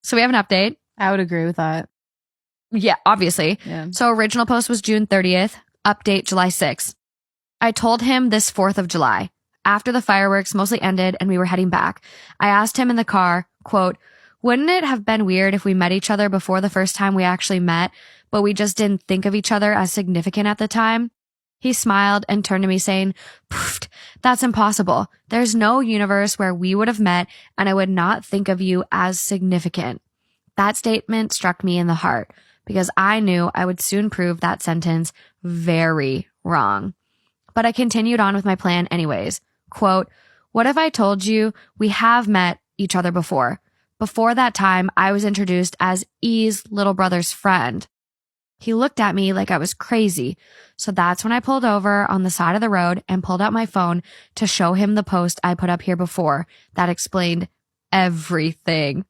So we have an update. I would agree with that. Yeah, obviously. Yeah. So original post was June 30th. Update July 6th. I told him this 4th of July. After the fireworks mostly ended and we were heading back, I asked him in the car, quote, wouldn't it have been weird if we met each other before the first time we actually met, but we just didn't think of each other as significant at the time? He smiled and turned to me saying, "Pfft, that's impossible. There's no universe where we would have met and I would not think of you as significant." That statement struck me in the heart because I knew I would soon prove that sentence very wrong. But I continued on with my plan anyways. Quote, what if I told you we have met each other before? Before that time, I was introduced as E's little brother's friend. He looked at me like I was crazy. So that's when I pulled over on the side of the road and pulled out my phone to show him the post I put up here before that explained everything.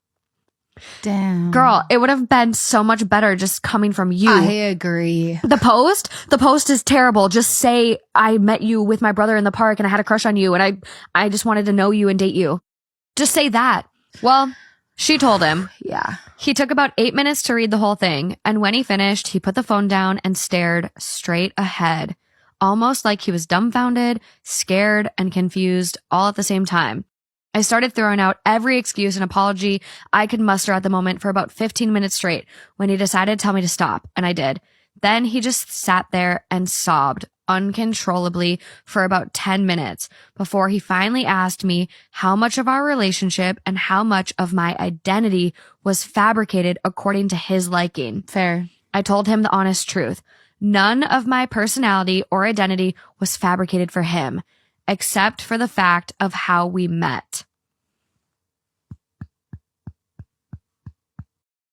Damn. Girl, it would have been so much better just coming from you. I agree. The post is terrible. Just say I met you with my brother in the park and I had a crush on you and I just wanted to know you and date you. Just say that. Well, she told him. Yeah. He took about 8 minutes to read the whole thing, and when he finished, he put the phone down and stared straight ahead, almost like he was dumbfounded, scared, and confused all at the same time. I started throwing out every excuse and apology I could muster at the moment for about 15 minutes straight when he decided to tell me to stop, and I did. Then he just sat there and sobbed uncontrollably for about 10 minutes before he finally asked me how much of our relationship and how much of my identity was fabricated according to his liking. Fair. I told him the honest truth. None of my personality or identity was fabricated for him, except for the fact of how we met.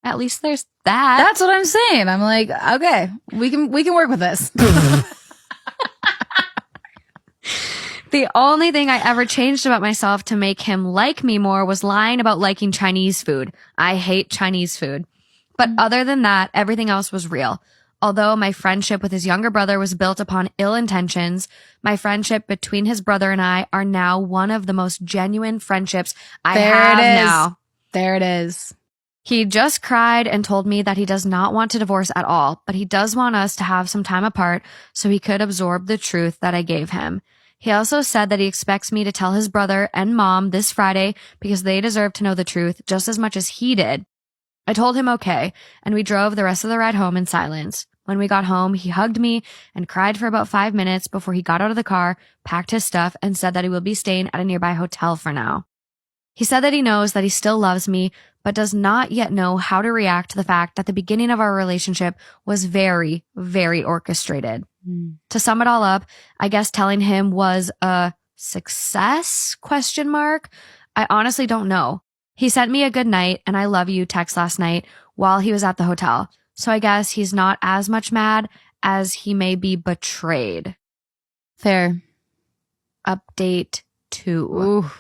At least there's that. That's what I'm saying. I'm like, okay, we can work with this. The only thing I ever changed about myself to make him like me more was lying about liking Chinese food. I hate Chinese food. But other than that, everything else was real. Although my friendship with his younger brother was built upon ill intentions, my friendship between his brother and I are now one of the most genuine friendships I have now. There it is. He just cried and told me that he does not want to divorce at all, but he does want us to have some time apart so he could absorb the truth that I gave him. He also said that he expects me to tell his brother and mom this Friday because they deserve to know the truth just as much as he did. I told him okay, and we drove the rest of the ride home in silence. When we got home, he hugged me and cried for about 5 minutes before he got out of the car, packed his stuff, and said that he will be staying at a nearby hotel for now. He said that he knows that he still loves me, but does not yet know how to react to the fact that the beginning of our relationship was very, very orchestrated. To sum it all up, I guess telling him was a success? ? I honestly don't know. He sent me a good night and I love you text last night while he was at the hotel. So I guess he's not as much mad as he may be betrayed. Fair. Update 2. Ooh.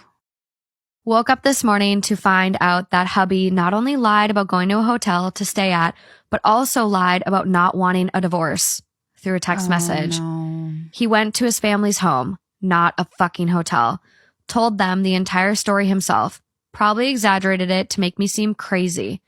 Woke up this morning to find out that hubby not only lied about going to a hotel to stay at, but also lied about not wanting a divorce through a text message. No. He went to his family's home, not a fucking hotel, told them the entire story himself, probably exaggerated it to make me seem crazy.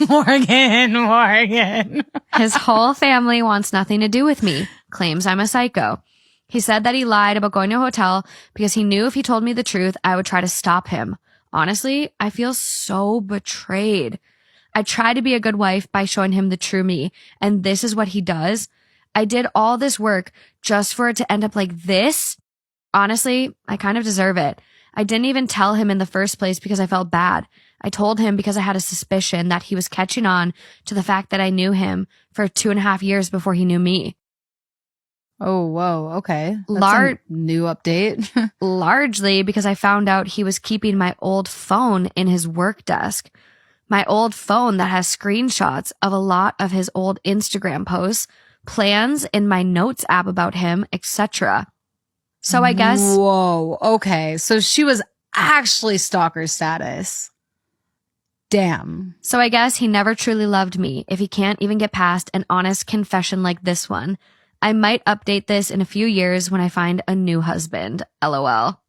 Morgan. His whole family wants nothing to do with me, claims I'm a psycho. He said that he lied about going to a hotel because he knew if he told me the truth, I would try to stop him. Honestly, I feel so betrayed. I tried to be a good wife by showing him the true me, and this is what he does. I did all this work just for it to end up like this. Honestly, I kind of deserve it. I didn't even tell him in the first place because I felt bad. I told him because I had a suspicion that he was catching on to the fact that I knew him for 2.5 years before he knew me. Oh, whoa. Okay. That's a new update. Largely because I found out he was keeping my old phone in his work desk. My old phone that has screenshots of a lot of his old Instagram posts, plans in my notes app about him, etc. So I guess... Whoa. Okay. So she was actually stalker status. Damn. So I guess he never truly loved me if he can't even get past an honest confession like this one. I might update this in a few years when I find a new husband. LOL.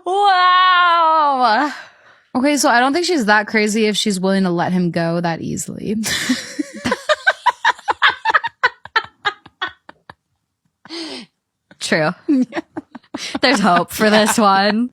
Wow. Okay, so I don't think she's that crazy if she's willing to let him go that easily. True. Yeah. There's hope for this one.